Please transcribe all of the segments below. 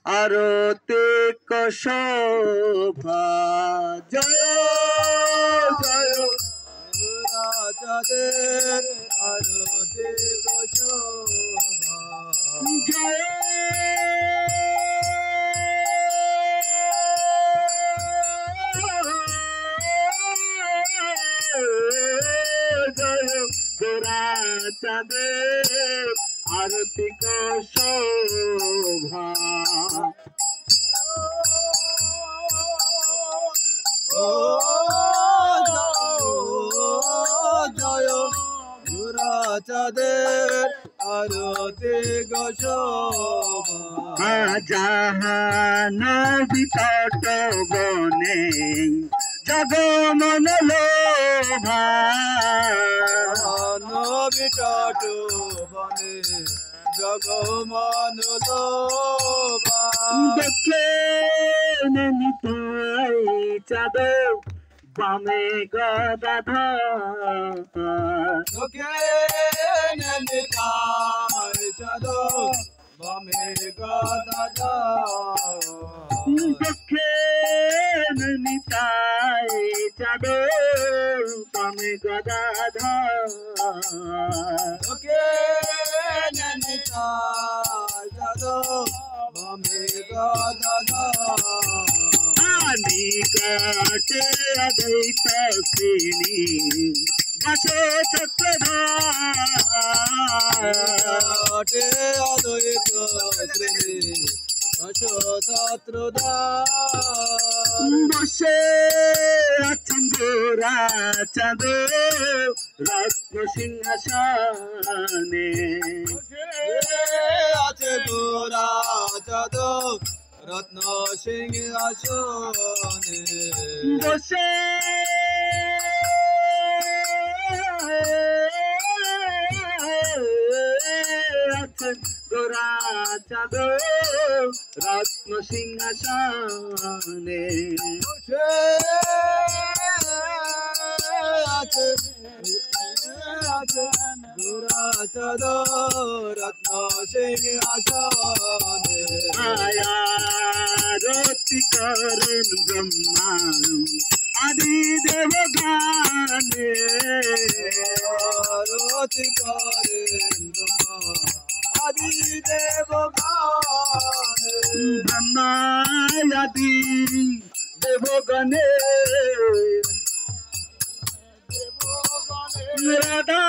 আরতিক শোভা জয় জয় রাজাদের আরতিক শোভা জয় জয় গোরা চাঁদের আরতিক শোভা ও জয় রাজাদের আরতিক শোভা জাহান বিতট বনে জগমন লোভা বিকট বনে জগমন লোভা দেখে নিতাই চাঁদ বামে গদাধর তোকে নিতাই চাঁদ বামে গদাধর দেখে নিতাই চাঁদ বামে গদাধর তোকে নিতাই চাঁদ বামে গদাধর নিকটে অদ্বৈত শ্রেণী বসে চক্রধার অদ্বৈত শ্রেণী ছাত্রদার বসে আছেন গোরা চাঁদ রত্ন সিংহাসনে আছে গোরা চাঁদ রত্ন সিংহাসনে বসে আছেন গোরা চাঁদ রত্ন সিংহাসনে আছে গোরা চাঁদ রত্ন সিংহাসনে আয়ারতি করেন ব্রহ্মা আদি দেব গানে আরতি করেন ব্রহ্মা আদি দেব গানে ব্রহ্মা আদি দেব গণে রাধা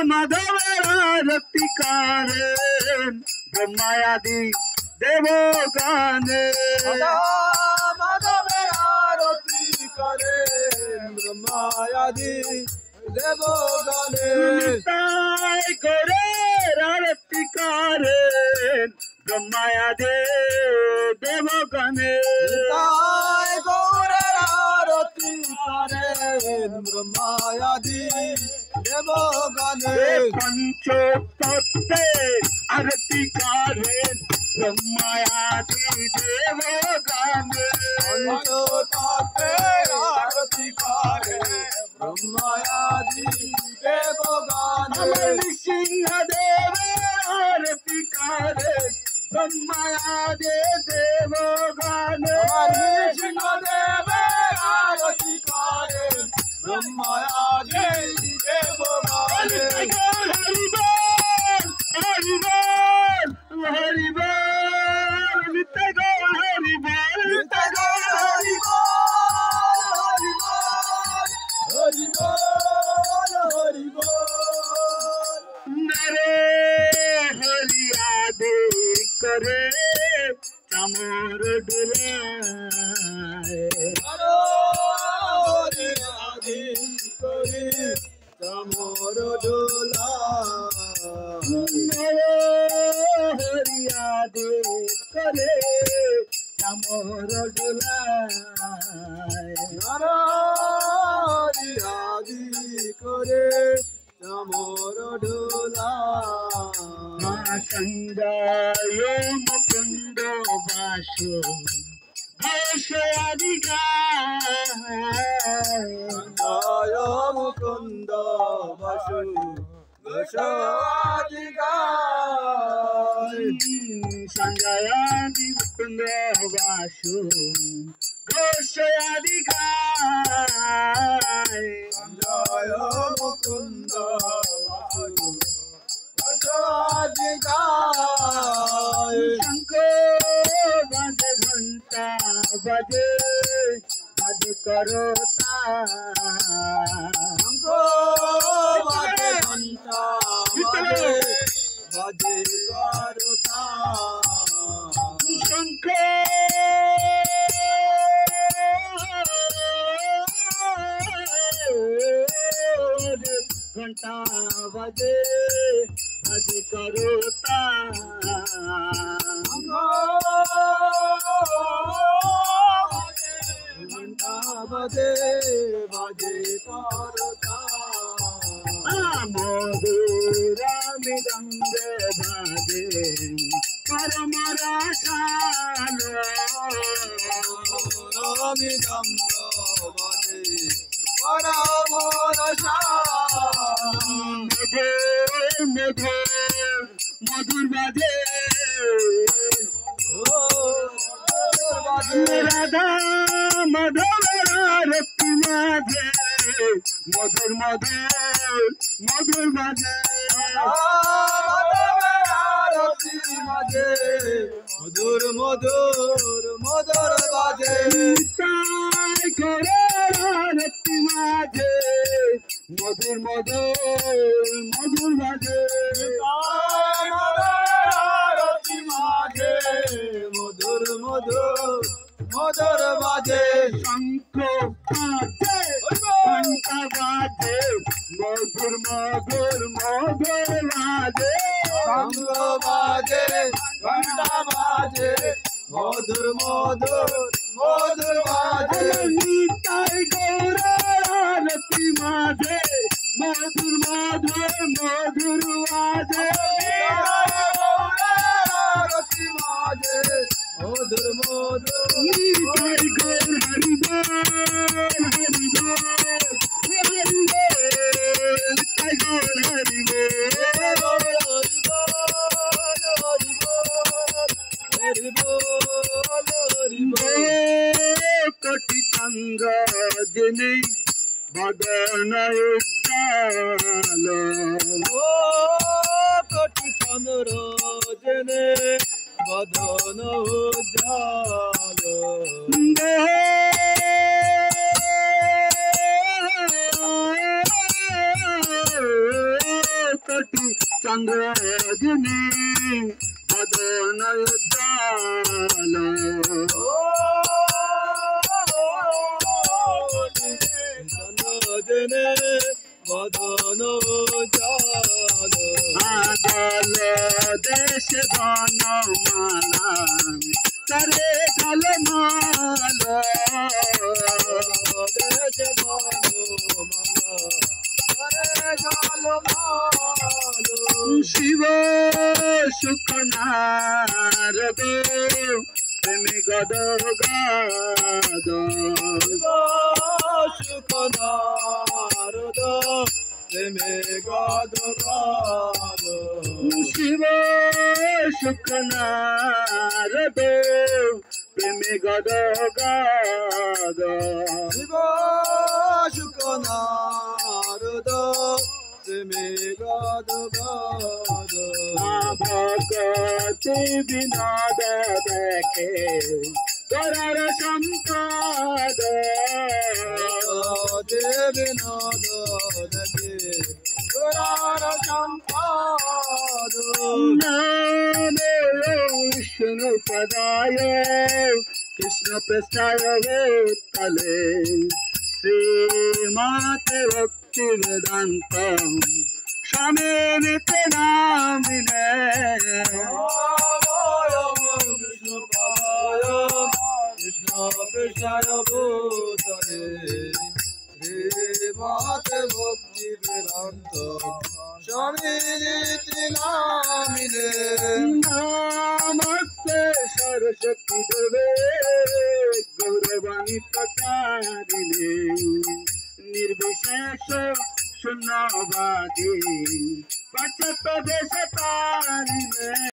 মাধবের আরতি করেন ব্রহ্মা আদি দেব গানে মাধবের আরতি করেন ব্রহ্মা আদি দেব গানে তাই করে আরতি করেন ব্রহ্মা আদি দেব গানে তাই গৌরের আরতি করেন ব্রহ্মা আদি দেব গানে পঞ্চ তত্ত্বে আরতি করেন ব্রহ্মা আদি দেব গানে পঞ্চতত্ত্বে আরতি করেন ব্রহ্মা আদি দেব গানে সিংহদেব আরতি করেন ব্রহ্মা আদি দেব গানে সিংহদেবের আরতি করেন ব্রহ্মা আদি দেব গানে হরিবল হরিবল নিত্য গৌর হরিবল নিত্য গৌর নরে হরিয়া দে করে চামর ডুলায় চামর ডোলা নরে হরিয়া দে করে চামর ডুলায় আদি করে চামর ডোলা সঞ্জয় মুকুন্দ বাসু ঘোষ আদি গায় জয় মুকুন্দ বাসু সঞ্জয়াদি মুকুন্দ বাসু ঘোষয়াদি গায় জয় মুকুন্দ শঙ্খ বাজে ঘন্টা বাজে বাজে করতা বাজে ঘন্টা বাজে বাজে করতা শঙ্খ ঘন্টা বাজে বাজে করতা ঘন্টা বাজে বাজে করতা মধুরা মৃদঙ্গ বাজে পরম রসালো মৃদঙ্গ বাজে পরম রসা মধুর মধুর বাজে রাধা মধুর রক্তি মাঝে মধুর মধুর মধুর বাজে মধুর মধুর মধুর বাজে তাই করে রক্তি মাঝে মধুর মধুর মধুর বাজে মধুর মধুর মধুর বাজে শঙ্খ বাজে ঘন্টা বাজে মধুর মধুর মধুর বাজে শঙ্খ বাজে ঘন্টা বাজে মধুর মধুর মধুর বাজে নিতাই গৌরী মাঝে মধুর মধুর মধুর বাজে মধুর মধুর নিতাই গৌর হরি বল হরি বল হরি বল নিতাই গৌর হরি কোটি চন্দ্র যিনি বদন উজ্জ্বল কোটি চন্দ্র জেনে বদন উজ্জ্বল কোটি চন্দ্র যিনি বদন উজ্জ্বল জেনে বদন উজ্জ্বল আদল দেশ বনমালা করে ঝলমল দেশ বনমালা করে ঝলমল শিব সুখনার গো প্রেমী গদ গদ সুখনারদ প্রেমে গদ গদ শিব সুখনারদ প্রেমে গদ গদ শিব সুখনারদ প্রেমে গদ গদ ভগতি বিনোদ দেখে করার সম্পদ বিনোদ দেখে করার সম্পদ নামে বিষ্ণু পদায় কৃষ্ণ পৃষ্ঠায় ভূতলে শ্রীমতে ভক্তি বেদান্ত স্বামী নিতে নামিনে বিষ্ণু পায় কৃষ্ণ কৃষ্ণায় ভূতলে শ্রীমতে ভক্তি বেদান্ত স্বামী নীতি নামিনে নমস্তে সরস্বতী দেবে গৌরবাণী প্রচারিণী নির্বিশেষ শূন্যবাদী पचत देश तारिणे